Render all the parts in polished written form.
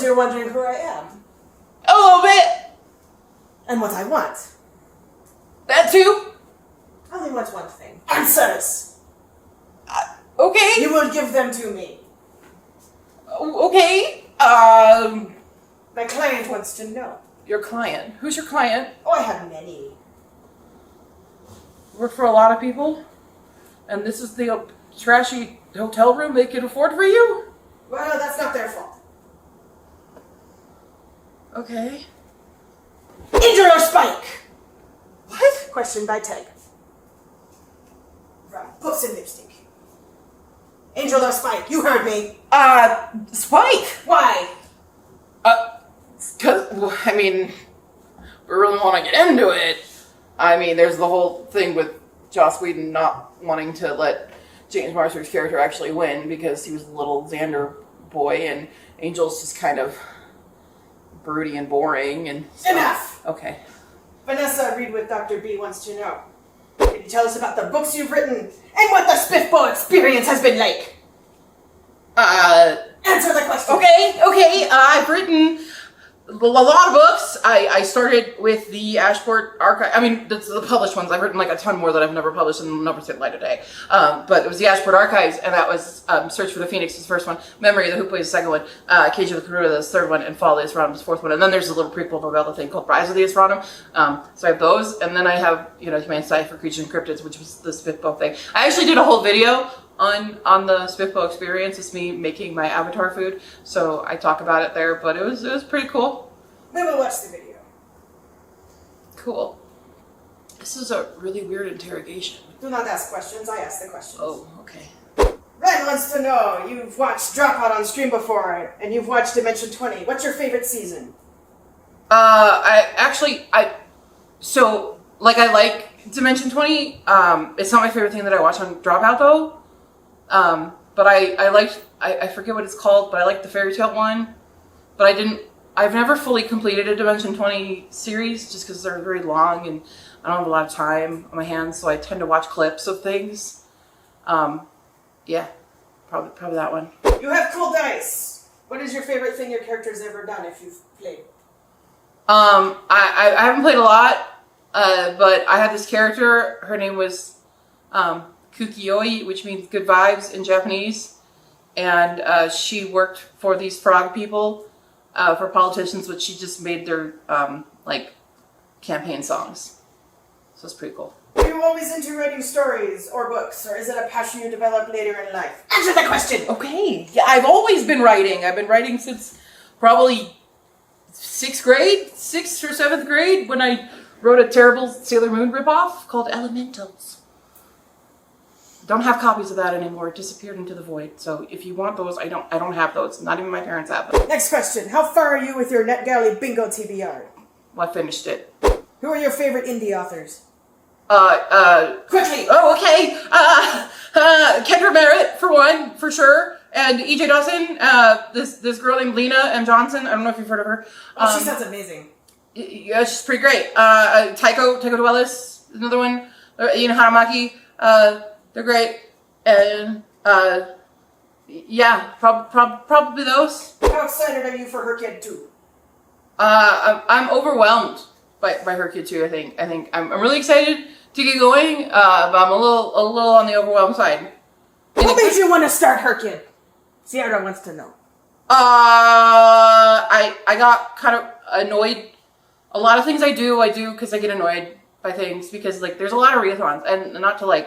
you're wondering who I am. A little bit. And what I want. That too. I only want one thing. Answers! Okay. You will give them to me. Okay. My client wants to know. Your client. Who's your client? Oh, I have many. Work for a lot of people? And this is the trashy hotel room they can afford for you? Well, that's not their fault. Okay. Angel or Spike? What? Question by tag. From Books and Lipstick. Angel or Spike? You heard me. Spike! Why? Cause, I mean, we really want to get into it. I mean, there's the whole thing with Joss Whedon not wanting to let James Marsters' character actually win because he was a little Xander boy, and Angel's just kind of broody and boring. And so. Enough! Okay. Vanessa, read what Dr. B wants to know. Can you tell us about the books you've written and what the Spiffbo experience has been like? Answer the question. Okay. I've written a lot of books. I started with the Ashport Archive. I mean, the published ones. I've written like a ton more that I've never published and never seen light of day. But it was the Ashport Archives, and that was Search for the Phoenix is the first one, Memory of the Hoop was the second one, Cage of the Karuna the third one, and Fall of the Astronomer is the fourth one. And then there's a little prequel novella thing called Rise of the Astronomer. So I have those, and then I have Humane Society for Creatures and Cryptids, which was the Spiffbo thing. I actually did a whole video on the Spiffbo experience. It's me making my avatar food, so I talk about it there, but it was pretty cool. We will watch the video. Cool. This is a really weird interrogation. Do not ask questions, I ask the questions. Oh, okay. Ren wants to know, you've watched Dropout on stream before, and you've watched Dimension 20. What's your favorite season? I like Dimension 20. It's not my favorite thing that I watch on Dropout though. But I forget what it's called, but I like the fairy tale one. But I've never fully completed a Dimension 20 series just because they're very long and I don't have a lot of time on my hands, so I tend to watch clips of things. Yeah, probably that one. You have cool dice. What is your favorite thing your character's ever done if you've played? I haven't played a lot, but I had this character. Her name was Kukiyoi, which means good vibes in Japanese. And she worked for these frog people, for politicians, but she just made their campaign songs. So it's pretty cool. Are you always into writing stories or books, or is it a passion you develop later in life? Answer the question! Okay. Yeah, I've always been writing. I've been writing since probably 6th grade, 6th or 7th grade, when I wrote a terrible Sailor Moon ripoff called Elementals. Don't have copies of that anymore. It disappeared into the void. So if you want those, I don't have those. Not even my parents have them. Next question. How far are you with your NetGalley Bingo TBR? Well, I finished it. Who are your favorite indie authors? Quickly! Oh, okay! Kendra Merritt, for one, for sure. And E.J. Dawson, this girl named Lena M. Johnson. I don't know if you've heard of her. Oh, she sounds amazing. Yeah, she's pretty great. Taiko Duelis, another one. Haramaki, they're great. And, yeah, probably those. How excited are you for Her Kid 2? I'm overwhelmed by Her Kid 2, I think I'm really excited to get going, but I'm a little on the overwhelmed side. What made you want to start Her Kid? Sierra wants to know. I got kind of annoyed. A lot of things I do because I get annoyed by things because there's a lot of readathons, and not to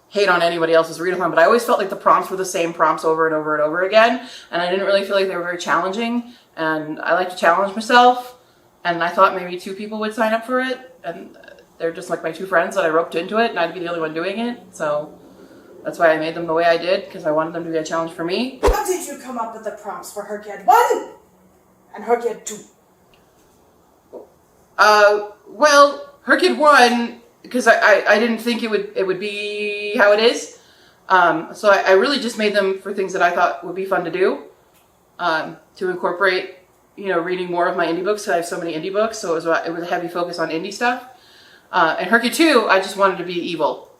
hate on anybody else's readathon, but I always felt like the prompts were the same prompts over and over and over again, and I didn't really feel like they were very challenging, and I like to challenge myself, and I thought maybe 2 people would sign up for it, and they're just like my 2 friends that I roped into it, and I'd be the only one doing it, so that's why I made them the way I did, because I wanted them to be a challenge for me. How did you come up with the prompts for Her Kid 1 and Her Kid 2? Well, Her Kid 1, because I didn't think it would be how it is. So I really just made them for things that I thought would be fun to do. To incorporate, reading more of my indie books. So I have so many indie books, so it was a heavy focus on indie stuff. And Her Kid 2, I just wanted to be evil.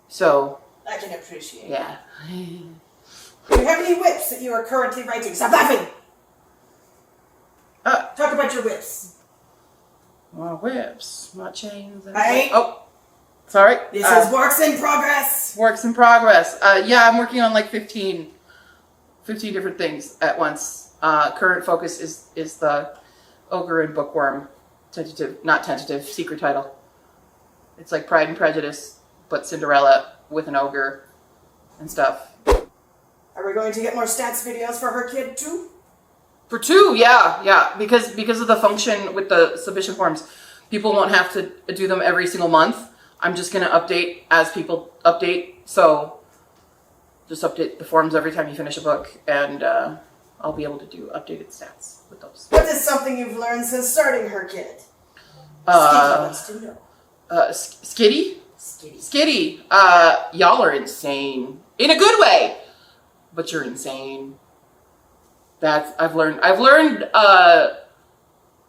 So I can appreciate. Yeah. Do you have any whips that you are currently writing? Stop laughing! Talk about your whips. My whips, my chains. And Hey. Oh, sorry. This is works in progress. Works in progress. Yeah, I'm working on like 15 different things at once. Current focus is the Ogre and Bookworm. Not tentative, secret title. It's like Pride and Prejudice, but Cinderella with an ogre and stuff. Are we going to get more stats videos for her kid too? For 2, yeah, because of the function with the submission forms, people won't have to do them every single month. I'm just gonna update as people update, so just update the forms every time you finish a book, and I'll be able to do updated stats with those. What is something you've learned since starting her kid? Skitty wants to know. Skitty? Skitty. Y'all are insane. In a good way. But you're insane. I've learned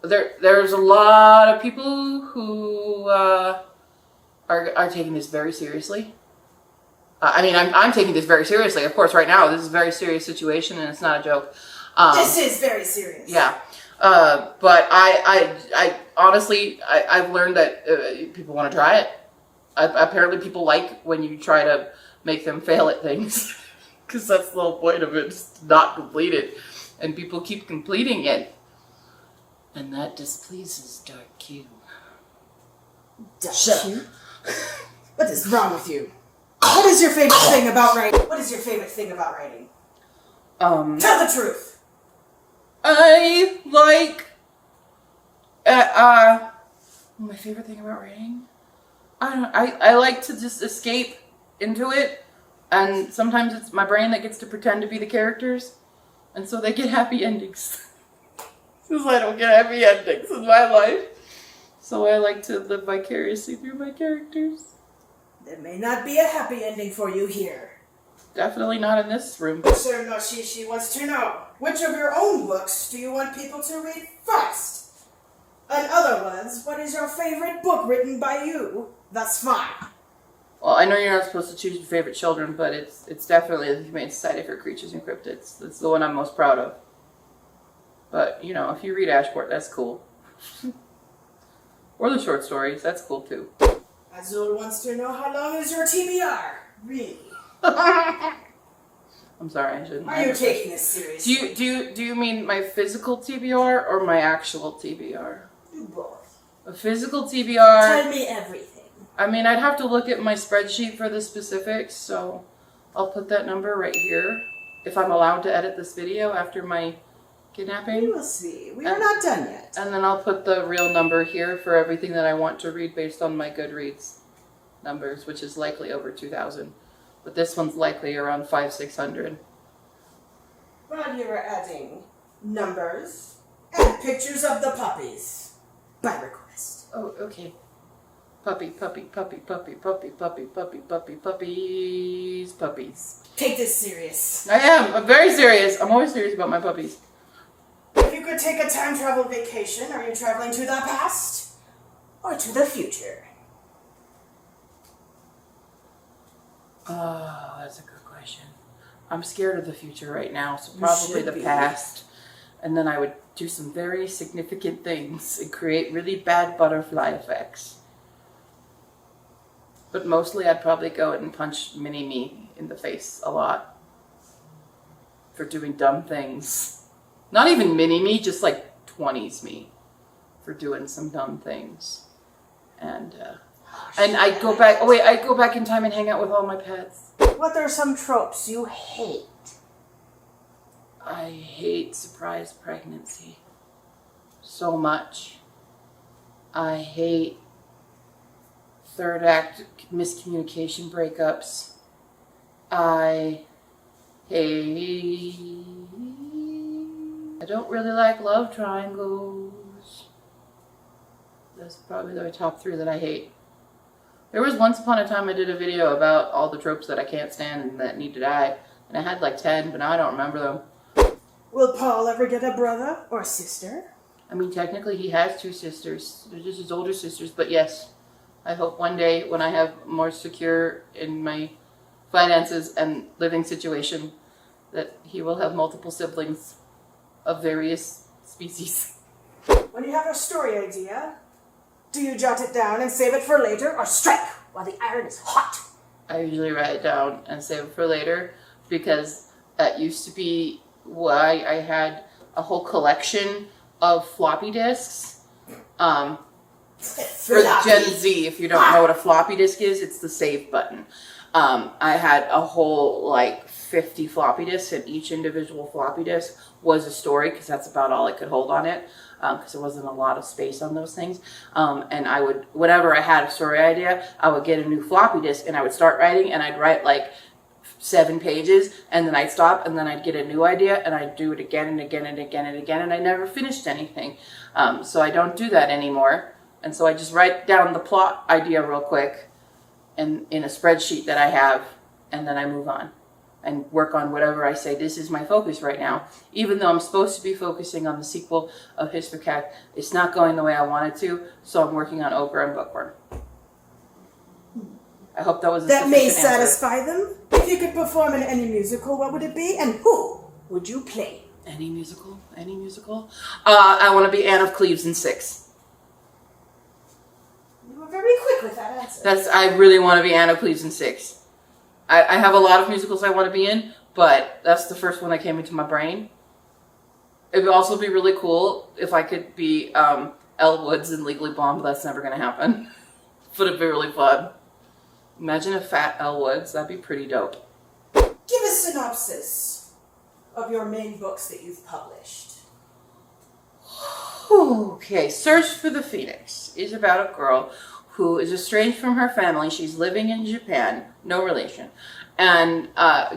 there's a lot of people who are taking this very seriously. I mean, I'm taking this very seriously. Of course, right now, this is a very serious situation, and it's not a joke. This is very serious. Yeah. But I honestly, I've learned that people want to try it. Apparently people like when you try to make them fail at things. Because that's the whole point of it, is to not complete it. And people keep completing it. And that displeases Dark Q. Dark Q? What is wrong with you? What is your favorite thing about writing? What is your favorite thing about writing? Tell the truth! I like... my favorite thing about writing? I like to just escape into it, and sometimes it's my brain that gets to pretend to be the characters, and so they get happy endings. Because I don't get happy endings in my life. So I like to live vicariously through my characters. There may not be a happy ending for you here. Definitely not in this room. Sir Noshishi wants to know, which of your own books do you want people to read first? In other words, what is your favorite book written by you thus far? Well, I know you're not supposed to choose your favorite children, but it's definitely the Humane Society for Creatures and Cryptids. It's the one I'm most proud of. But, you know, if you read Ashport, that's cool. Or the short stories, that's cool too. Azul wants to know, how long is your TBR? Really? I'm sorry, I shouldn't. Are you taking this seriously? Do you mean my physical TBR or my actual TBR? Do both. A physical TBR. Tell me everything. I mean, I'd have to look at my spreadsheet for the specifics, so I'll put that number right here. If I'm allowed to edit this video after my kidnapping. We will see. We are not done yet. And then I'll put the real number here for everything that I want to read based on my Goodreads numbers, which is likely over 2,000. But this one's likely around 500-600. While you are adding numbers and pictures of the puppies, by request. Oh, okay. Puppy, puppy, puppy, puppy, puppy, puppy, puppy, puppy, puppies, puppies. Take this serious. I am. I'm very serious. I'm always serious about my puppies. If you could take a time travel vacation, are you traveling to the past or to the future? Oh, that's a good question. I'm scared of the future right now, so probably the past. And then I would do some very significant things and create really bad butterfly effects. But mostly I'd probably go and punch Mini-Me in the face a lot for doing dumb things. Not even Mini-Me, just like 20s me for doing some dumb things. And I'd go back, I'd go back in time and hang out with all my pets. What are some tropes you hate? I hate surprise pregnancy so much. I hate third act miscommunication breakups. I don't really like love triangles. That's probably the top 3 that I hate. There was once upon a time I did a video about all the tropes that I can't stand and that need to die. And I had like 10, but now I don't remember them. Will Paul ever get a brother or sister? I mean, technically he has 2 sisters. They're just his older sisters, but yes. I hope one day when I have more secure in my finances and living situation that he will have multiple siblings of various species. When you have a story idea, do you jot it down and save it for later, or strike while the iron is hot? I usually write it down and save it for later, because that used to be why I had a whole collection of floppy disks. For Gen Z, if you don't know what a floppy disk is, it's the save button. I had a whole 50 floppy disks, and each individual floppy disk was a story, because that's about all I could hold on it, because there wasn't a lot of space on those things. And I would, whenever I had a story idea, I would get a new floppy disk and I would start writing, and I'd write 7 pages, and then I'd stop, and then I'd get a new idea, and I'd do it again and again and again and again, and I never finished anything. So I don't do that anymore. And so I just write down the plot idea real quick in a spreadsheet that I have, and then I move on and work on whatever I say, this is my focus right now. Even though I'm supposed to be focusing on the sequel of Hispercat, it's not going the way I wanted to, so I'm working on Ogre and Bookworm. I hope that was a that may sufficient answer. satisfy them. If you could perform in any musical, what would it be, and who would you play? Any musical? Any musical? I want to be Anne of Cleves in 6. You were very quick with that answer. I really want to be Anne of Cleves in 6. I have a lot of musicals I want to be in, but that's the first one that came into my brain. It would also be really cool if I could be Elle Woods in Legally Blonde, but that's never going to happen. But it'd be really fun. Imagine a fat Elle Woods. That'd be pretty dope. Give a synopsis of your main books that you've published. Okay, Search for the Phoenix is about a girl who is estranged from her family. She's living in Japan, no relation, and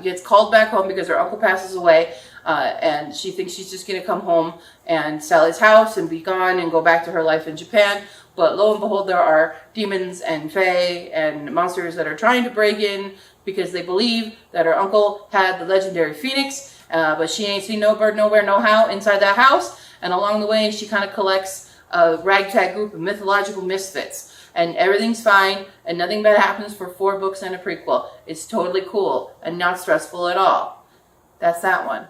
gets called back home because her uncle passes away, and she thinks she's just going to come home and sell his house and be gone and go back to her life in Japan. But lo and behold, there are demons and fae and monsters that are trying to break in because they believe that her uncle had the legendary phoenix, but she ain't seen no bird, nowhere, no how inside that house. And along the way, she kind of collects a ragtag group of mythological misfits. And everything's fine, and nothing bad happens for 4 books and a prequel. It's totally cool and not stressful at all. That's that one.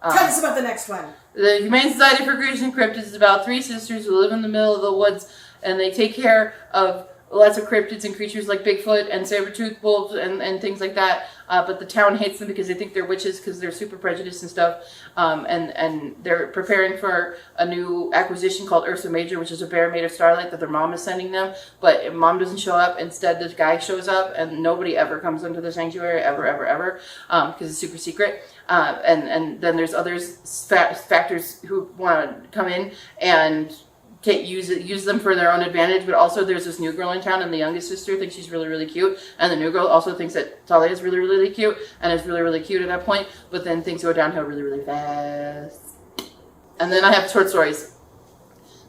Tell us about the next one. The Humane Society for Creatures and Cryptids is about 3 sisters who live in the middle of the woods, and they take care of lots of cryptids and creatures like Bigfoot and saber-toothed wolves and things like that. But the town hates them because they think they're witches because they're super prejudiced and stuff. And they're preparing for a new acquisition called Ursa Major, which is a bear made of starlight that their mom is sending them. But mom doesn't show up. Instead, this guy shows up, and nobody ever comes into the sanctuary, ever, because it's super secret. And then there's others, factors who want to come in and use them for their own advantage, but also there's this new girl in town, and the youngest sister thinks she's really, really cute, and the new girl also thinks that Talia is really, really cute, and is really, really cute at that point, but then things go downhill really, really fast. And then I have short stories,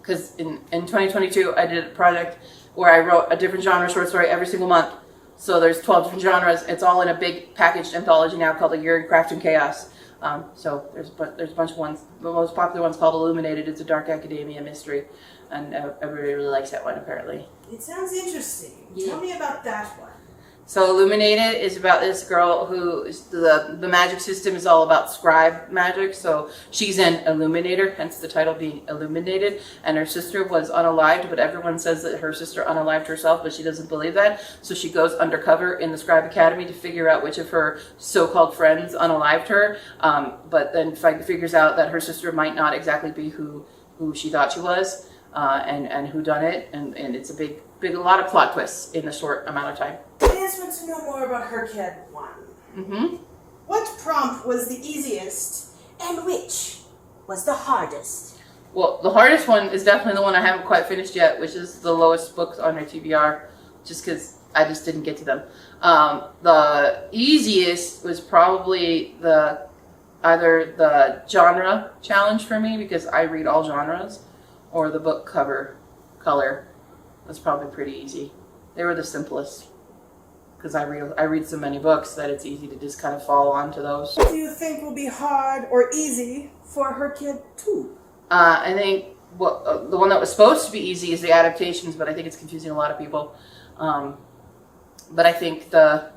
because in 2022, I did a project where I wrote a different genre short story every single month, so there's 12 different genres. It's all in a big packaged anthology now called A Year in Craft and Chaos. So there's a bunch of ones. The most popular one's called Illuminated. It's a dark academia mystery, and everybody really likes that one, apparently. It sounds interesting. Yeah. Tell me about that one. So Illuminated is about this girl who the magic system is all about scribe magic. So she's an illuminator, hence the title being Illuminated. And her sister was unalived, but everyone says that her sister unalived herself, but she doesn't believe that. So she goes undercover in the Scribe Academy to figure out which of her so-called friends unalived her. But then figures out that her sister might not exactly be who she thought she was, and who done it. And it's a lot of plot twists in a short amount of time. I just want to know more about Herked 1. Mm-hmm. What prompt was the easiest, and which was the hardest? Well, the hardest one is definitely the one I haven't quite finished yet, which is the lowest books on my TBR, just because I just didn't get to them. The easiest was probably either the genre challenge for me, because I read all genres, or the book cover color was probably pretty easy. They were the simplest, because I read so many books that it's easy to just kind of fall onto those. What do you think will be hard or easy for Herked 2? I think the one that was supposed to be easy is the adaptations, but I think it's confusing a lot of people. But I think the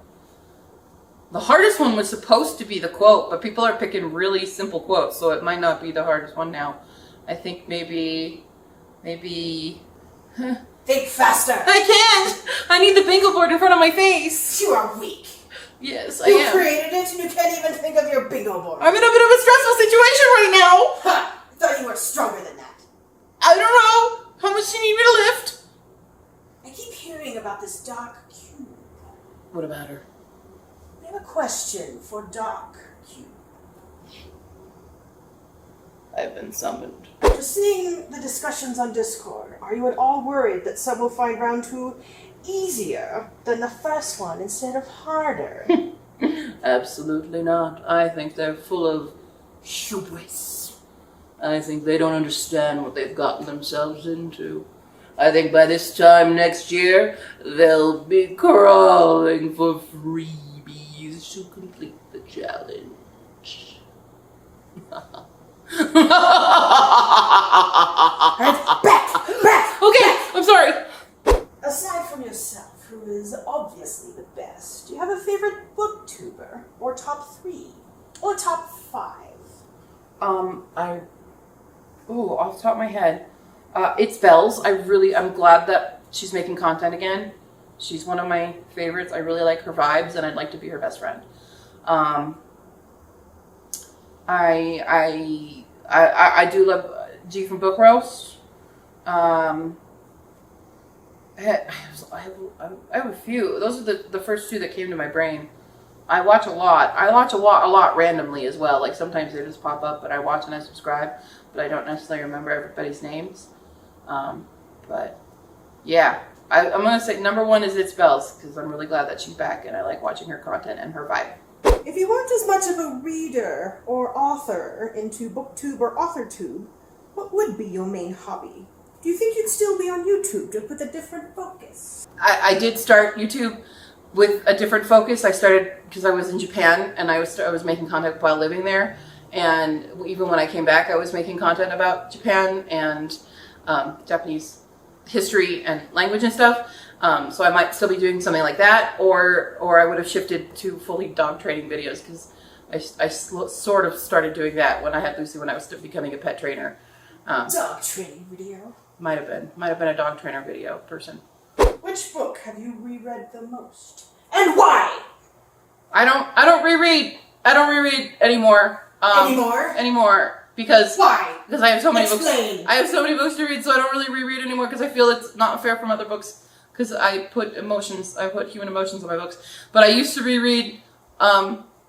The hardest one was supposed to be the quote, but people are picking really simple quotes, so it might not be the hardest one now. I think maybe... Think faster! I can't! I need the bingo board in front of my face! You are weak. Yes, I You am. created it and you can't even think of your bingo board. I'm in a bit of a stressful situation right now! Ha! I thought you were stronger than that. I don't know! How much do you need me to lift? I keep hearing about this Dark Cube. What about her? I have a question for Dark Cube. I've been summoned. After seeing the discussions on Discord, are you at all worried that some will find round 2 easier than the first one instead of harder? Absolutely not. I think they're full of hubris. I think they don't understand what they've gotten themselves into. I think by this time next year, they'll be crawling for freebies to complete the challenge. Back! Okay, I'm sorry. Aside from yourself, who is obviously the best, do you have a favorite booktuber? Or top 3? Or top 5? Off the top of my head, it's Bells. I'm glad that she's making content again. She's one of my favorites. I really like her vibes, and I'd like to be her best friend. I do love G from Book Roast. I have a few. Those are the first 2 that came to my brain. I watch a lot. I watch a lot randomly as well. Like sometimes they just pop up, but I watch and I subscribe, but I don't necessarily remember everybody's names. But yeah, I'm gonna say number 1 is It's Bells because I'm really glad that she's back and I like watching her content and her vibe. If you weren't as much of a reader or author into booktube or authortube, what would be your main hobby? Do you think you'd still be on YouTube just with a different focus? I did start YouTube with a different focus. I started because I was in Japan and I was making content while living there, and even when I came back I was making content about Japan and Japanese history and language and stuff. So I might still be doing something like that, or I would have shifted to fully dog training videos because I sort of started doing that when I had Lucy when I was still becoming a pet trainer. Dog training video? Might have been a dog trainer video person. Which book have you reread the most? And why? I don't reread. I don't reread anymore. Anymore because why? Because I have so many Explain. books. I have so many books to read, so I don't really reread anymore because I feel it's not fair from other books. Because I put human emotions in my books. But I used to reread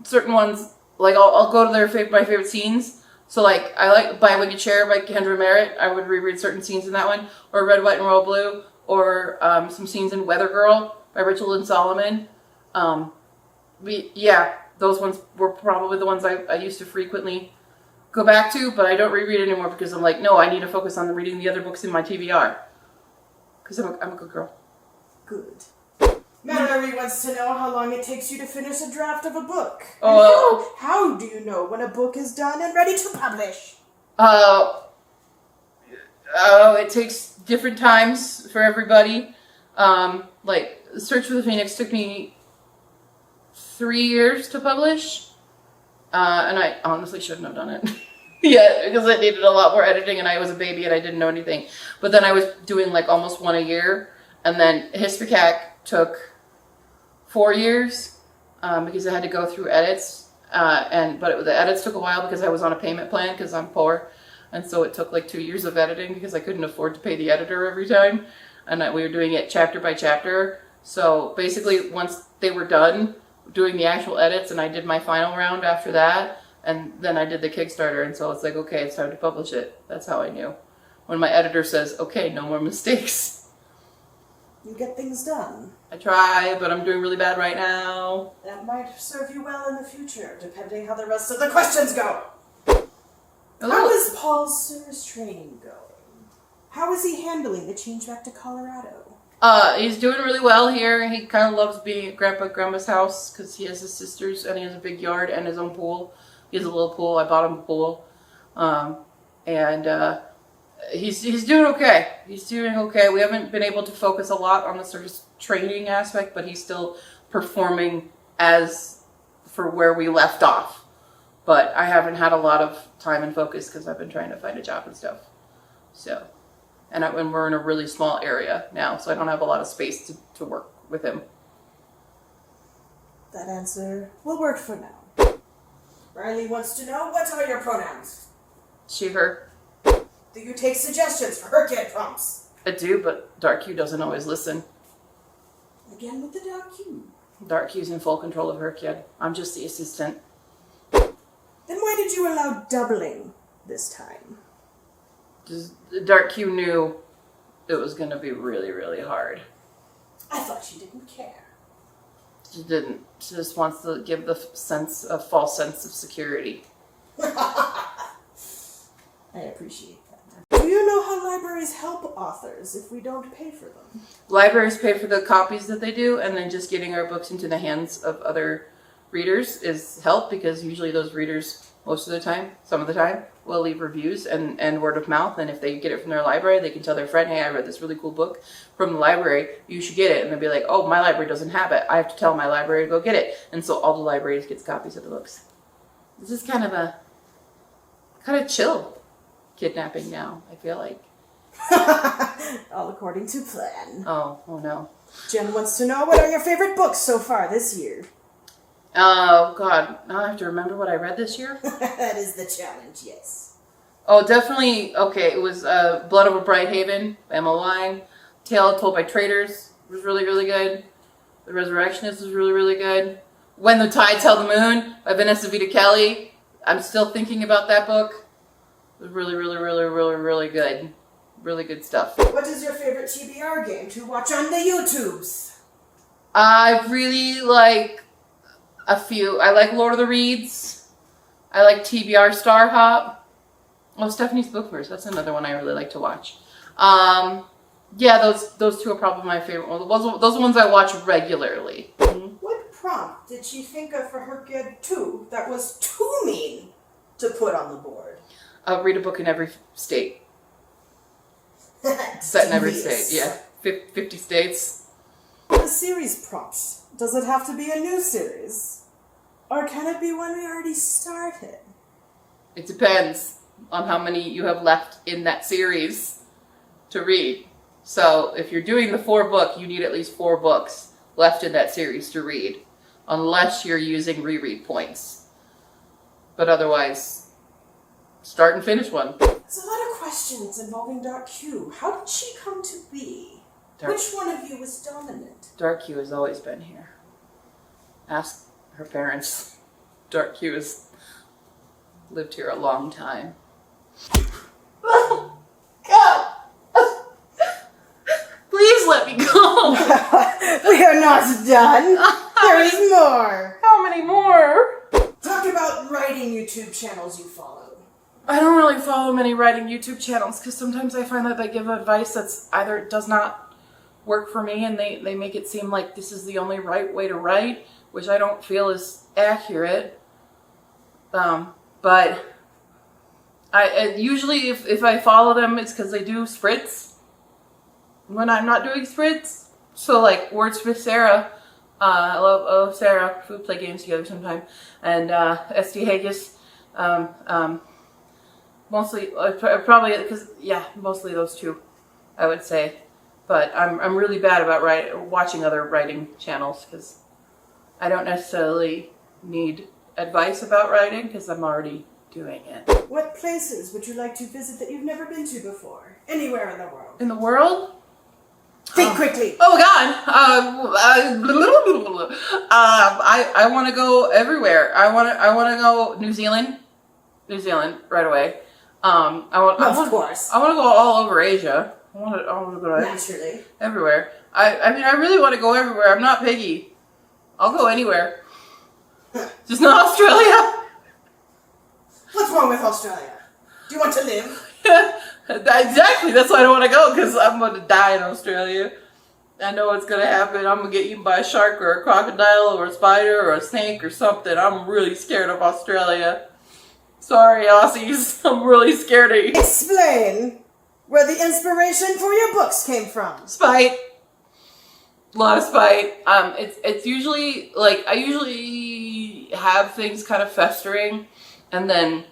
certain ones. Like I'll go to my favorite scenes. So like I like By a Wicked Chair by Kendra Merritt. I would reread certain scenes in that one, or Red, White, and Royal Blue, or some scenes in Weather Girl by Rachel Lynn Solomon. Those ones were probably the ones I used to frequently go back to, but I don't reread anymore because I'm like, no, I need to focus on reading the other books in my TBR. Because I'm a good girl. Good. Mallory wants to know how long it takes you to finish a draft of a book. How do you know when a book is done and ready to publish? It takes different times for everybody. Like Search for the Phoenix took me 3 years to publish. And I honestly shouldn't have done it. Yeah, because it needed a lot more editing and I was a baby and I didn't know anything. But then I was doing like almost 1 a year. And then Hispicac took 4 years because I had to go through edits. But the edits took a while because I was on a payment plan because I'm poor. And so it took like 2 years of editing because I couldn't afford to pay the editor every time. And we were doing it chapter by chapter. So basically once they were done doing the actual edits and I did my final round after that, and then I did the Kickstarter, and so it's like, okay, it's time to publish it. That's how I knew. When my editor says, okay, no more mistakes. You get things done. I try, but I'm doing really bad right now. That might serve you well in the future, depending how the rest of the questions go. How is Paul's service training going? How is he handling the change back to Colorado? He's doing really well here. He kind of loves being at Grandma's house because he has his sisters and he has a big yard and his own pool. He has a little pool. I bought him a pool. He's doing okay. He's doing okay. We haven't been able to focus a lot on the service training aspect, but he's still performing as for where we left off. But I haven't had a lot of time and focus because I've been trying to find a job and stuff. So, and we're in a really small area now, so I don't have a lot of space to work with him. That answer will work for now. Riley wants to know, what are your pronouns? She, her. Do you take suggestions for her kid prompts? I do, but Dark Q doesn't always listen. Again with the Dark Q. Dark Q's in full control of her kid. I'm just the assistant. Then why did you allow doubling this time? Dark Q knew it was going to be really, really hard. I thought she didn't care. She didn't. She just wants to give the false sense of security. I appreciate that. Do you know how libraries help authors if we don't pay for them? Libraries pay for the copies that they do, and then just getting our books into the hands of other readers is help, because usually those readers, most of the time, some of the time, will leave reviews and word of mouth. And if they get it from their library, they can tell their friend, hey, I read this really cool book from the library, you should get it. And they'll be like, oh, my library doesn't have it, I have to tell my library to go get it. And so all the libraries get copies of the books. This is kind of chill kidnapping now, I feel like. All according to plan. Oh no. Jen wants to know, what are your favorite books so far this year? Oh God, now I have to remember what I read this year. That is the challenge, yes. Oh, definitely. Okay, it was Blood of a Bright Haven by Emma Wine. Tale Told by Traitors was really, really good. The Resurrectionist was really, really good. When the Tides Held the Moon by Vanessa Vita Kelly. I'm still thinking about that book. It was really, really, really, really, really good. Really good stuff. What is your favorite TBR game to watch on the YouTubes? I really like a few. I like Lord of the Reeds. I like TBR Star Hop. Oh, Stephanie's Bookverse. That's another one I really like to watch. Yeah, those two are probably my favorite ones. Those are ones I watch regularly. What prompt did she think of for her kid 2 that was too mean to put on the board? Read a book in every state. Set in every state, yeah. 50 states. The series prompts. Does it have to be a new series? Or can it be one we already started? It depends on how many you have left in that series to read. So if you're doing the 4 book, you need at least 4 books left in that series to read. Unless you're using reread points. But otherwise, start and finish one. There's a lot of questions involving Dark Q. How did she come to be? Which one of you was dominant? Dark Q has always been here. Ask her parents. Dark Q has lived here a long time. God! Please let me go! We are not done. There is more. How many more? Talk about writing YouTube channels you follow. I don't really follow many writing YouTube channels because sometimes I find that they give advice that's either does not work for me, and they make it seem like this is the only right way to write, which I don't feel is accurate. But I usually if I follow them, it's because they do spritz when I'm not doing spritz. So like Wordsmith Sarah, I love Sarah. We play games together sometime, and SD Haggis. Mostly, probably because mostly those two, I would say. But I'm really bad about watching other writing channels because I don't necessarily need advice about writing because I'm already doing it. What places would you like to visit that you've never been to before? Anywhere in the world. In the world? Think quickly. Oh God! I want to go everywhere. I want to go New Zealand right away. Of course. I want to go all over Asia. I want to go naturally everywhere. I mean, I really want to go everywhere. I'm not picky. I'll go anywhere. Just not Australia. What's wrong with Australia? Do you want to live? Exactly. That's why I don't want to go, because I'm going to die in Australia. I know what's going to happen. I'm going to get eaten by a shark or a crocodile or a spider or a snake or something. I'm really scared of Australia. Sorry, Aussies. I'm really scared of you. Explain where the inspiration for your books came from. Spite. A lot of spite. It's usually, like, I usually have things kind of festering, and then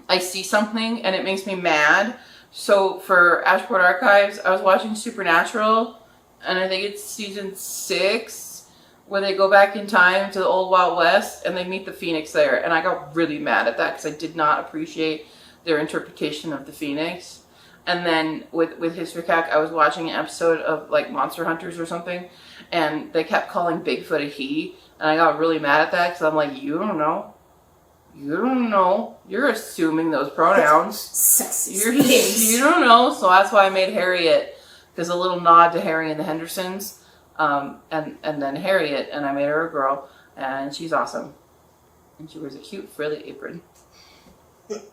I see something and it makes me mad. So for Ashport Archives, I was watching Supernatural, and I think it's season 6, where they go back in time to the old Wild West and they meet the Phoenix there. And I got really mad at that because I did not appreciate their interpretation of the Phoenix. And then with History Cack, I was watching an episode of like Monster Hunters or something, and they kept calling Bigfoot a he, and I got really mad at that because I'm like, you don't know. You don't know. You're assuming those pronouns. Sexy. You don't know. So that's why I made Harriet, because a little nod to Harry and the Hendersons, and then Harriet, and I made her a girl, and she's awesome. And she wears a cute frilly apron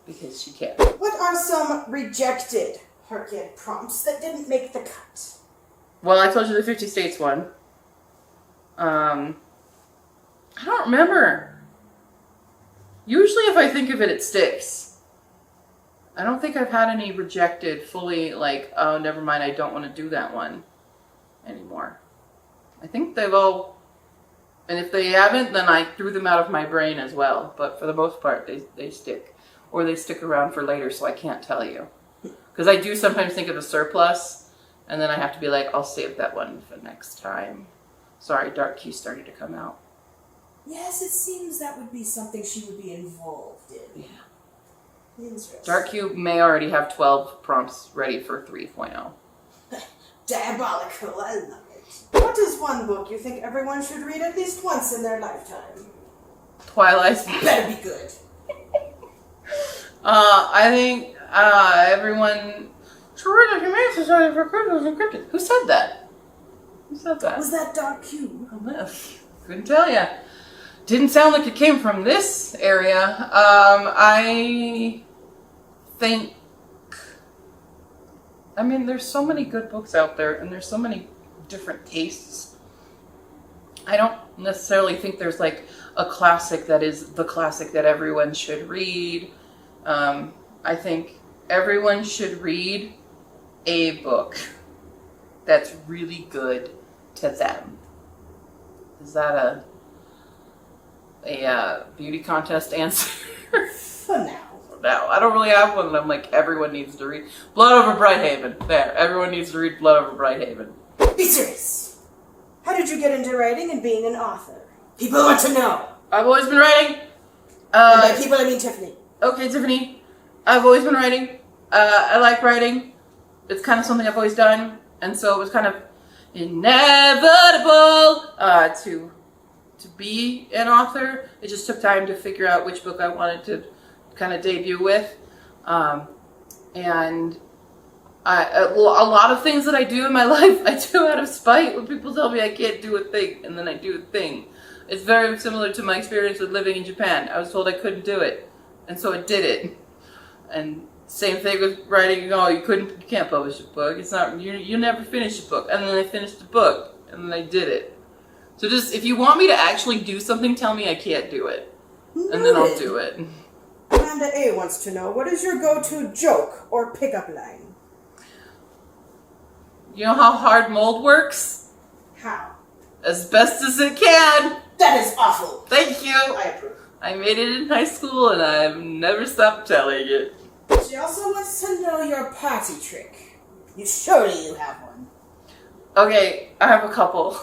because she can. What are some rejected Harkid prompts that didn't make the cut? Well, I told you the 50 States one. I don't remember. Usually if I think of it, it sticks. I don't think I've had any rejected fully, like, oh, never mind, I don't want to do that one anymore. I think they've all, and if they haven't, then I threw them out of my brain as well. But for the most part, they stick. Or they stick around for later, so I can't tell you. Because I do sometimes think of a surplus, and then I have to be like, I'll save that one for next time. Sorry, Dark Q started to come out. Yes, it seems that would be something she would be involved in. Yeah. Interesting. Dark Cube may already have 12 prompts ready for 3.0. Diabolical, I love it. What is one book you think everyone should read at least once in their lifetime? Twilight. Better be good. I think everyone should read the Humane Society for Cryptos and Cryptids. Who said that? Who said that? Was that Dark Cube? Couldn't tell ya. Didn't sound like it came from this area. I think, I mean, there's so many good books out there, and there's so many different tastes. I don't necessarily think there's like a classic that is the classic that everyone should read. I think everyone should read a book that's really good to them. Is that a beauty contest answer? For now. No, I don't really have one that I'm like, everyone needs to read. Blood Over Brighthaven. There, everyone needs to read Blood Over Brighthaven. Be serious. How did you get into writing and being an author? People want to know. I've always been writing. And by people, I mean Tiffany. Okay, Tiffany. I've always been writing. I like writing. It's kind of something I've always done. And so it was kind of inevitable to be an author. It just took time to figure out which book I wanted to kind of debut with. And a lot of things that I do in my life, I do out of spite when people tell me I can't do a thing, and then I do a thing. It's very similar to my experience with living in Japan. I was told I couldn't do it, and so I did it. And same thing with writing. Oh, you can't publish a book. It's not, you never finish a book. And then I finished the book, and then I did it. So just, if you want me to actually do something, tell me I can't do it. And then I'll do it. Amanda A wants to know, what is your go-to joke or pickup line? You know how hard mold works? How? As best as it can. That is awful. Thank you. I approve. I made it in high school, and I've never stopped telling it. She also wants to know your party trick. Surely you have one. Okay, I have a couple.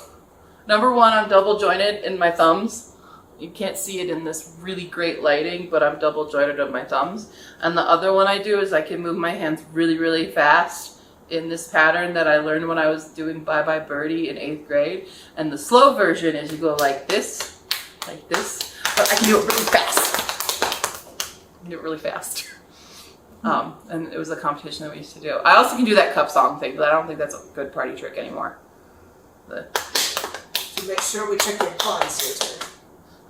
Number one, I'm double jointed in my thumbs. You can't see it in this really great lighting, but I'm double jointed on my thumbs. And the other one I do is I can move my hands really, really fast in this pattern that I learned when I was doing Bye Bye Birdie in 8th grade. And the slow version is you go like this, but I can do it really fast. I can do it really fast. And it was a competition that we used to do. I also can do that cup song thing, but I don't think that's a good party trick anymore. To make sure we check your bonds later.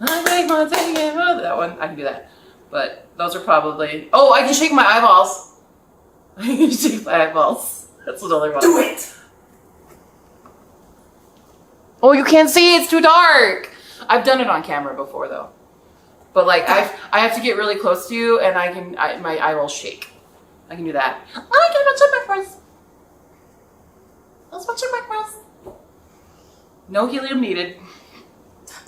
I make my thing, that one, I can do that. But those are probably, oh, I can shake my eyeballs. I can shake my eyeballs. That's another one. Do it! Oh, you can't see, it's too dark. I've done it on camera before though. But like, I have to get really close to you, and my eye will shake. I can do that. I can watch my first. Let's watch my first. No helium needed.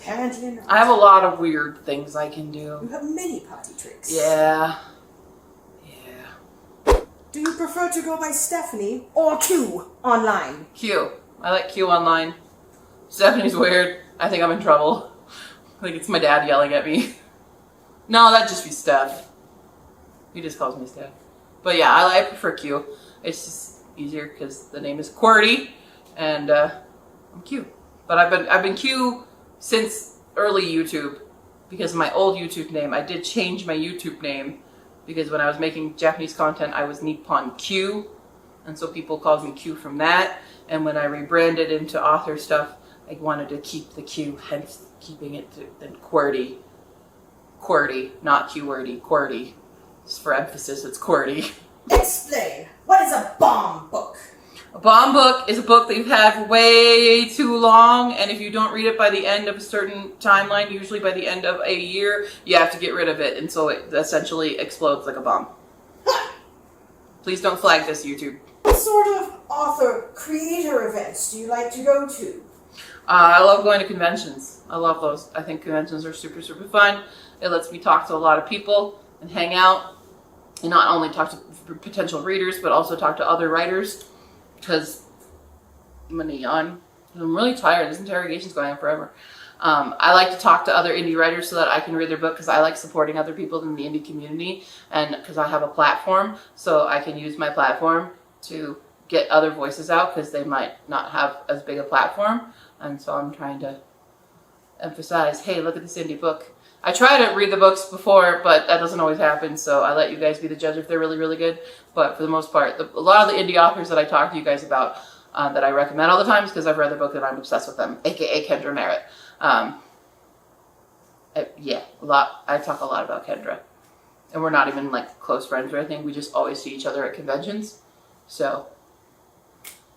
Apparently not. I have a lot of weird things I can do. You have many potty tricks. Yeah. Do you prefer to go by Stephanie or Q online? Q. I like Q online. Stephanie's weird. I think I'm in trouble. I think it's my dad yelling at me. No, that'd just be Steph. He just calls me Steph. But yeah, I prefer Q. It's just easier because the name is QWERTY, and I'm Q. But I've been Q since early YouTube because of my old YouTube name. I did change my YouTube name because when I was making Japanese content, I was Nippon Q, and so people called me Q from that. And when I rebranded into author stuff, I wanted to keep the Q, hence keeping it to then QWERTY. QWERTY, not QWERTY, QWERTY. Just for emphasis, it's QWERTY. Explain. What is a bomb book? A bomb book is a book that you've had for way too long, and if you don't read it by the end of a certain timeline, usually by the end of a year, you have to get rid of it, and so it essentially explodes like a bomb. Please don't flag this, YouTube. What sort of author-creator events do you like to go to? I love going to conventions. I love those. I think conventions are super, super fun. It lets me talk to a lot of people and hang out, and not only talk to potential readers, but also talk to other writers. Because I'm a neon. I'm really tired. This interrogation's going on forever. I like to talk to other indie writers so that I can read their book because I like supporting other people in the indie community, and because I have a platform, so I can use my platform to get other voices out because they might not have as big a platform. And so I'm trying to emphasize, hey, look at this indie book. I try to read the books before, but that doesn't always happen, so I let you guys be the judge if they're really, really good. But for the most part, a lot of the indie authors that I talk to you guys about that I recommend all the time is because I've read their book and I'm obsessed with them, aka Kendra Merritt. Yeah, a lot. I talk a lot about Kendra. And we're not even like close friends or anything. We just always see each other at conventions. So,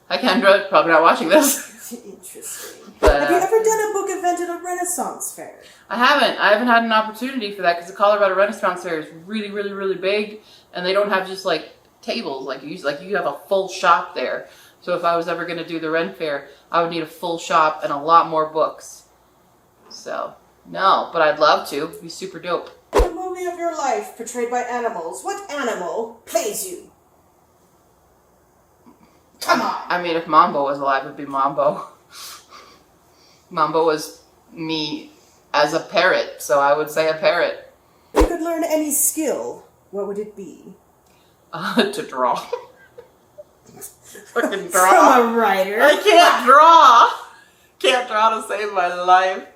hi Kendra, probably not watching this. Interesting. But, have you ever done a book event at a Renaissance fair? I haven't had an opportunity for that because the Colorado Renaissance Fair is really, really, really big, and they don't have just like tables like you have a full shop there. So if I was ever going to do the Ren Fair, I would need a full shop and a lot more books. So no, but I'd love to. It'd be super dope. The movie of your life portrayed by animals. What animal plays you? Come on. I mean, if Mambo was alive, it'd be Mambo. Mambo was me as a parrot, so I would say a parrot. If you could learn any skill, what would it be? To draw. Fucking draw. From a writer. I can't draw. Can't draw to save my life.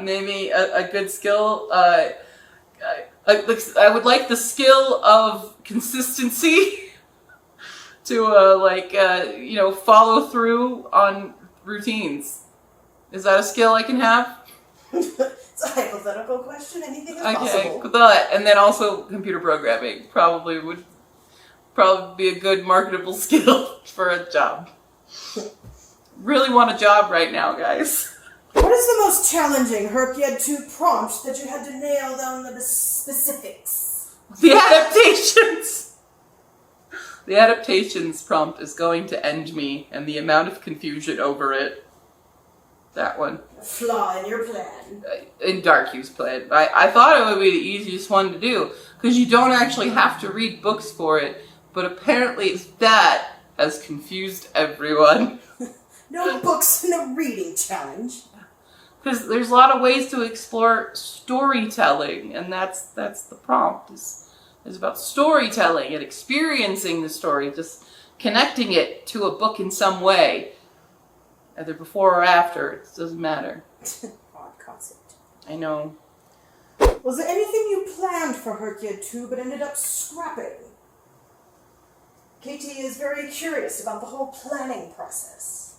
Maybe a good skill. I would like the skill of consistency. To follow through on routines. Is that a skill I can have? It's a hypothetical question. Anything is possible. Okay, and then also computer programming would be a good marketable skill for a job. Really want a job right now, guys. What is the most challenging Herkiad 2 prompt that you had to nail down the specifics? The adaptations! The adaptations prompt is going to end me, and the amount of confusion over it. That one. A flaw in your plan. In Dark Hugh's plan. I thought it would be the easiest one to do, because you don't actually have to read books for it, but apparently that has confused everyone. No books in a reading challenge. Because there's a lot of ways to explore storytelling, and that's the prompt. Is about storytelling and experiencing the story, just connecting it to a book in some way. Either before or after, it doesn't matter. Odd concept. I know. Was there anything you planned for Herkiad 2 but ended up scrapping? Katie is very curious about the whole planning process.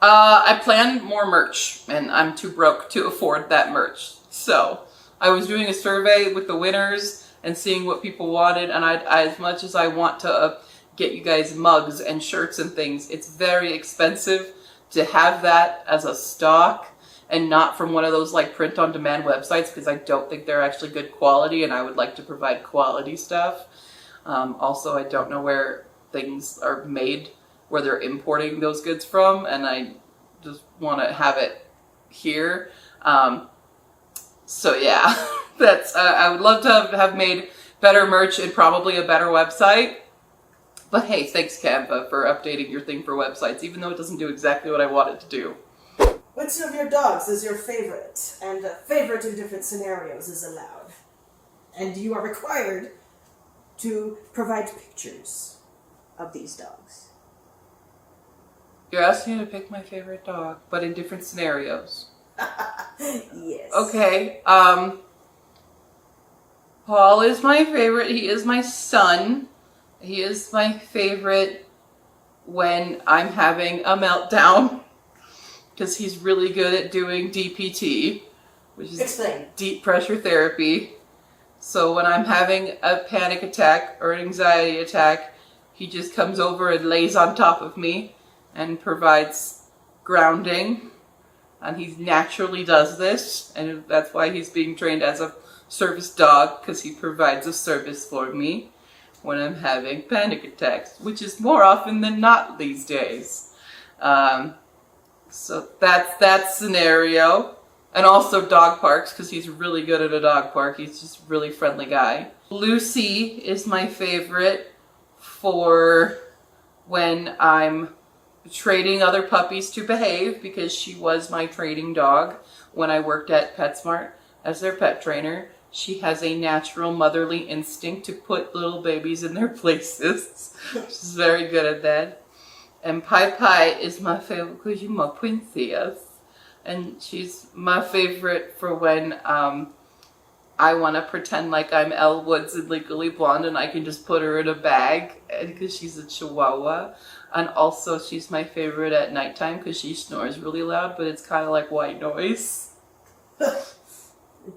I planned more merch, and I'm too broke to afford that merch. So, I was doing a survey with the winners and seeing what people wanted, and as much as I want to get you guys mugs and shirts and things, it's very expensive to have that as a stock and not from one of those like print-on-demand websites, because I don't think they're actually good quality, and I would like to provide quality stuff. Also, I don't know where things are made, where they're importing those goods from, and I just want to have it here. So yeah, that's I would love to have made better merch and probably a better website. But hey, thanks Canva for updating your thing for websites, even though it doesn't do exactly what I want it to do. Which of your dogs is your favorite? And a favorite in different scenarios is allowed. And you are required to provide pictures of these dogs. You're asking me to pick my favorite dog, but in different scenarios. Yes. Okay, Paul is my favorite. He is my son. He is my favorite when I'm having a meltdown, because he's really good at doing DPT, which is deep pressure therapy. So when I'm having a panic attack or an anxiety attack, he just comes over and lays on top of me and provides grounding. And he naturally does this, and that's why he's being trained as a service dog, because he provides a service for me when I'm having panic attacks, which is more often than not these days. So that's that scenario. And also dog parks, because he's really good at a dog park. He's just a really friendly guy. Lucy is my favorite for when I'm training other puppies to behave, because she was my training dog when I worked at PetSmart as their pet trainer. She has a natural motherly instinct to put little babies in their places. She's very good at that. And Pai Pai is my favorite because she's my princess. And she's my favorite for when I want to pretend like I'm Elle Woods in Legally Blonde and I can just put her in a bag because she's a chihuahua. And also she's my favorite at nighttime because she snores really loud, but it's kind of like white noise.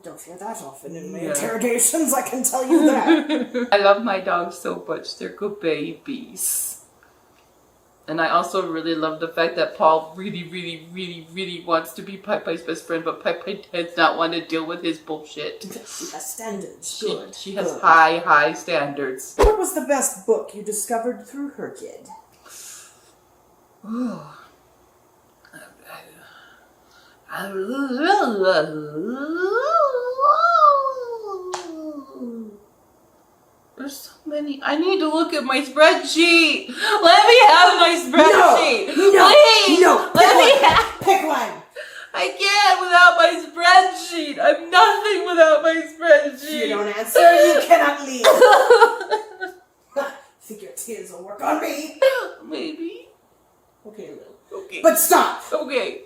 Don't hear that often in my interrogations, I can tell you that. I love my dogs so much. They're good babies. And I also really love the fact that Paul really wants to be Pai Pai's best friend, but Pai Pai does not want to deal with his bullshit. She has standards. She has high standards. What was the best book you discovered through her kid? Ooh. There's so many. I need to look at my spreadsheet. Let me have my spreadsheet. No. Let me have. Pick one. I can't without my spreadsheet. I'm nothing without my spreadsheet. If you don't answer, you cannot leave. Think your tears will work on me? Maybe. Okay, Lil. Okay. But stop. Okay.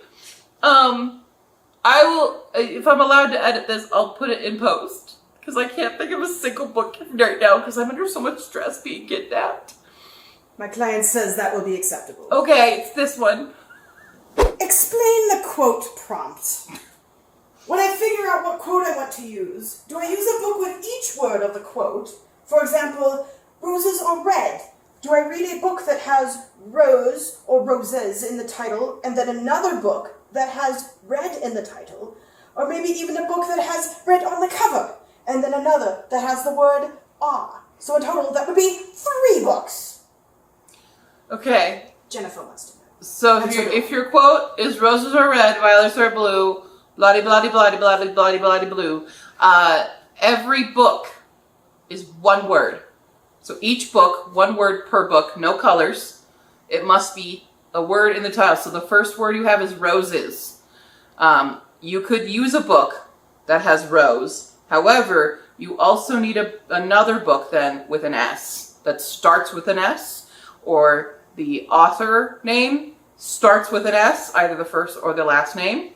I will, if I'm allowed to edit this, I'll put it in post. Because I can't think of a single book right now because I'm under so much stress being kidnapped. My client says that will be acceptable. Okay, it's this one. Explain the quote prompt. When I figure out what quote I want to use, do I use a book with each word of the quote? For example, roses or red? Do I read a book that has rose or roses in the title and then another book that has red in the title? Or maybe even a book that has red on the cover and then another that has the word ah. So in total, that would be 3 books. Okay. Jennifer wants to know. So if your quote is roses are red, violets are blue, bloody bloody bloody bloody bloody bloody blue, every book is 1 word. So each book, 1 word per book, no colors. It must be a word in the title. So the first word you have is roses. You could use a book that has rose. However, you also need another book then with an S that starts with an S, or the author name starts with an S, either the first or the last name,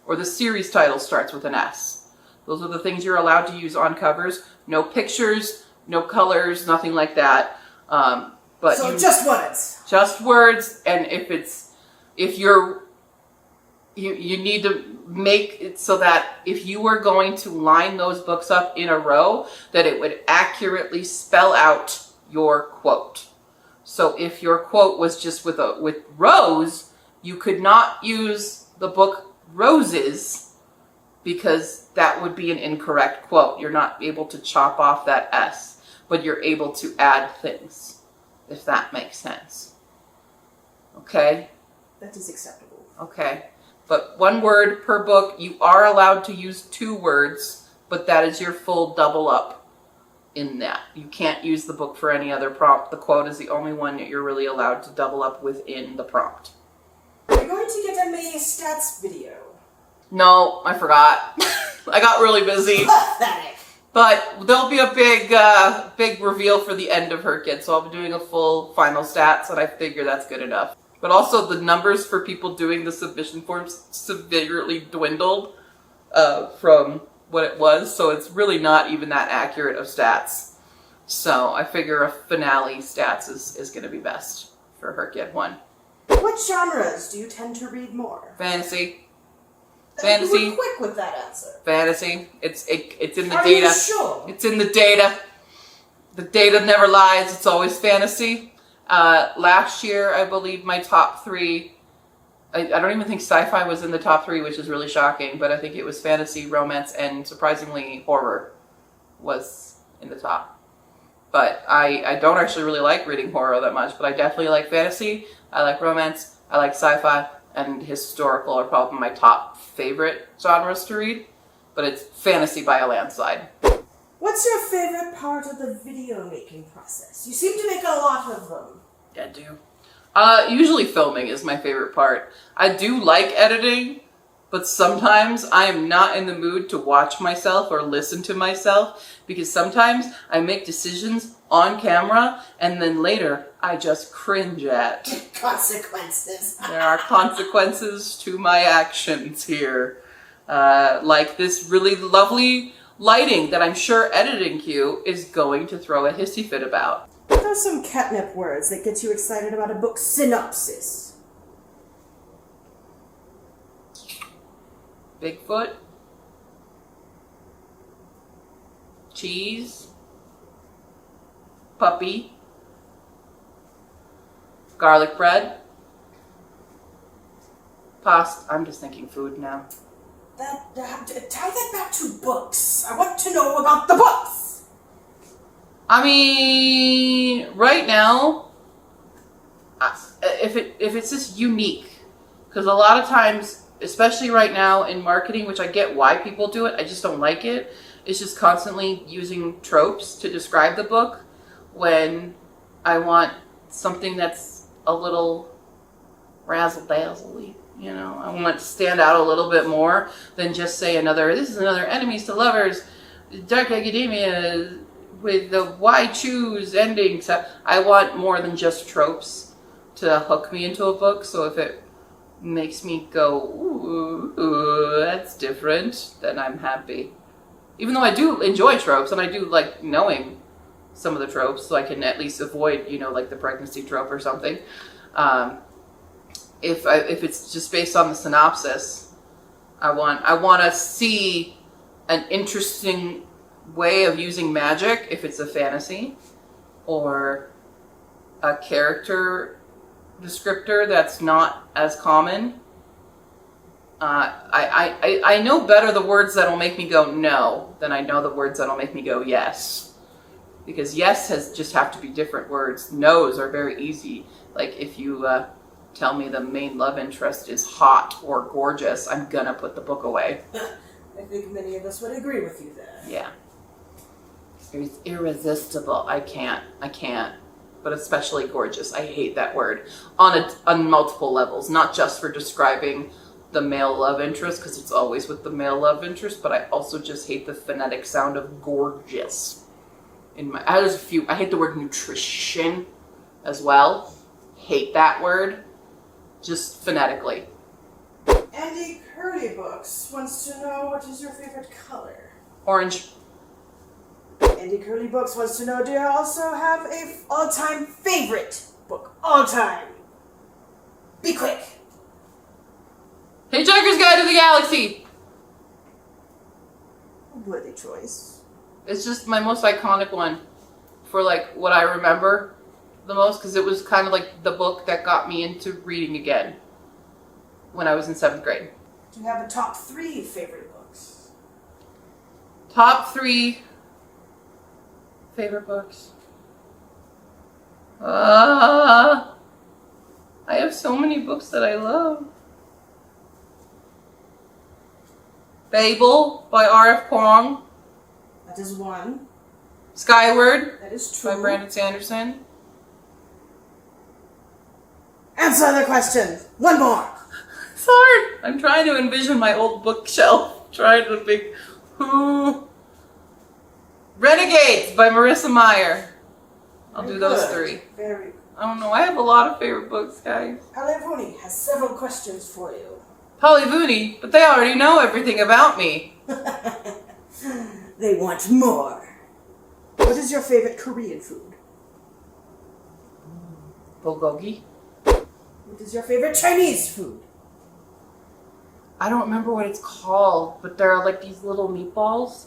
or the series title starts with an S. Those are the things you're allowed to use on covers. No pictures, no colors, nothing like that. But so just words. Just words, and you need to make it so that if you were going to line those books up in a row, that it would accurately spell out your quote. So if your quote was just with rose, you could not use the book roses because that would be an incorrect quote. You're not able to chop off that S, but you're able to add things, if that makes sense. Okay? That is acceptable. Okay. But 1 word per book. You are allowed to use 2 words, but that is your full double up in that. You can't use the book for any other prompt. The quote is the only one that you're really allowed to double up within the prompt. Are you going to get a mini stats video? No, I forgot. I got really busy. Pathetic. But there'll be a big reveal for the end of Her Kid, so I'll be doing a full final stats, and I figure that's good enough. But also the numbers for people doing the submission forms severely dwindled from what it was, so it's really not even that accurate of stats. So I figure a finale stats is going to be best for Her Kid 1. What genres do you tend to read more? Fantasy. You were quick with that answer. Fantasy. It's in the Are data. you sure? It's in the data. The data never lies. It's always fantasy. Last year, I believe my top 3. I don't even think sci-fi was in the top 3, which is really shocking. But I think it was fantasy, romance, and surprisingly horror was in the top. But I don't actually really like reading horror that much. But I definitely like fantasy. I like romance. I like sci-fi. And historical are probably my top favorite genres to read, but it's fantasy by a landslide. What's your favorite part of the video making process? You seem to make a lot of them. I do. Usually filming is my favorite part. I do like editing, but sometimes I am not in the mood to watch myself or listen to myself, because sometimes I make decisions on camera and then later I just cringe at. Consequences. There are consequences to my actions here. Like this really lovely lighting that I'm sure Editing Q is going to throw a hissy fit about. What are some catnip words that get you excited about a book synopsis? Bigfoot. Cheese. Puppy. Garlic bread. Pasta. I'm just thinking food now. Tie that back to books. I want to know about the books. I mean, right now, if it's just unique, because a lot of times, especially right now in marketing, which I get why people do it, I just don't like it. It's just constantly using tropes to describe the book when I want something that's a little razzle-dazzle-y. You know, I want it to stand out a little bit more than just say this is another enemies to lovers, dark academia with the why choose ending. So I want more than just tropes to hook me into a book. So if it makes me go, ooh, that's different, then I'm happy. Even though I do enjoy tropes and I do like knowing some of the tropes, so I can at least avoid, like the pregnancy trope or something. If it's just based on the synopsis, I want to see an interesting way of using magic if it's a fantasy, or a character descriptor that's not as common. I know better the words that'll make me go no than I know the words that'll make me go yes. Because yes just have to be different words. No's are very easy. Like if you tell me the main love interest is hot or gorgeous, I'm gonna put the book away. I think many of us would agree with you there. Yeah. It's irresistible. I can't. But especially gorgeous. I hate that word on multiple levels, not just for describing the male love interest, because it's always with the male love interest, but I also just hate the phonetic sound of gorgeous. I hate the word nutrition as well. Hate that word. Just phonetically. Andy Curly Books wants to know, what is your favorite color? Orange. Andy Curly Books wants to know, do you also have a all-time favorite book? All-time. Be quick. Hitchhiker's Guide to the Galaxy. Worthy choice. It's just my most iconic one for like what I remember the most, because it was kind of like the book that got me into reading again when I was in 7th grade. Do you have a top 3 favorite books? Top 3 favorite books. I have so many books that I love. Babel by R.F. Kuang. That is one. Skyward That is two. by Brandon Sanderson. Answer the question. One more. It's hard. I'm trying to envision my old bookshelf. Trying to think who. Renegades by Marissa Meyer. I'll do those three. Very good. I don't know. I have a lot of favorite books, guys. Palavuni has several questions for you. Polyvoony, but they already know everything about me. They want more. What is your favorite Korean food? Bulgogi. What is your favorite Chinese food? I don't remember what it's called, but there are like these little meatballs.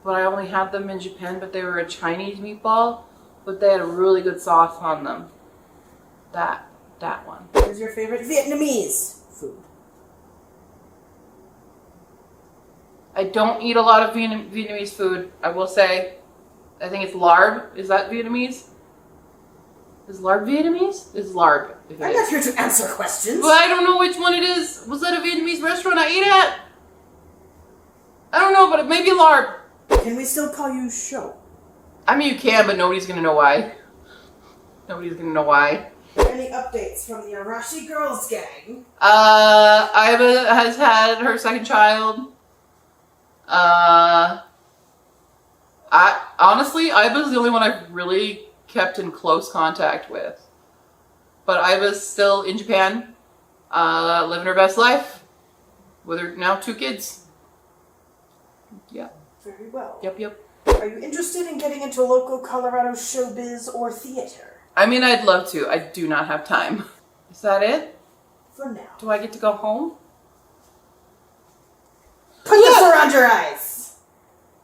But I only had them in Japan, but they were a Chinese meatball, but they had a really good sauce on them. That one. What is your favorite Vietnamese food? I don't eat a lot of Vietnamese food, I will say. I think it's larb. Is that Vietnamese? Is larb Vietnamese? It's larb. If it I'm is. not here to answer questions. But I don't know which one it is. Was that a Vietnamese restaurant I ate at? I don't know, but it may be larb. Can we still call you Show? I mean, you can, but nobody's gonna know why. Nobody's gonna know why. Any updates from the Arashi Girls gang? Iva has had her second child. Honestly, Iva's the only one I've really kept in close contact with. But Iva's still in Japan, living her best life with her now 2 kids. Yeah. Very well. Yep. Are you interested in getting into local Colorado showbiz or theater? I mean, I'd love to. I do not have time. Is that it? For now. Do I get to go home? Put this around your eyes!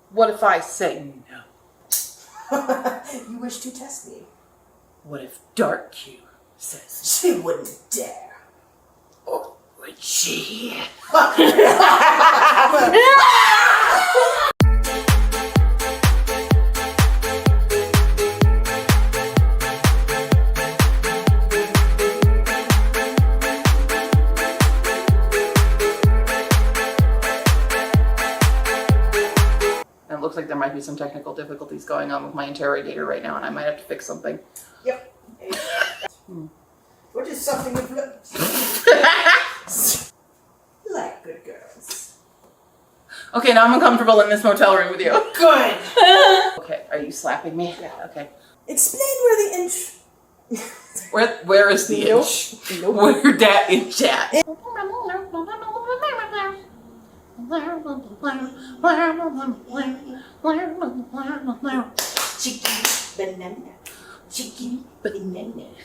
What if I say no? You wish to test me? What if Dark Q says She wouldn't dare. or would she? And it looks like there might be some technical difficulties going on with my interrogator right now, and I might have to fix something. Yep. What is something with like good girls? Okay, now I'm uncomfortable in this motel room with you. Good! Okay, are you slapping me? Yeah. Okay. Explain where the inch... Where is the inch? Where that inch at? Chicky banana. Chicky banana.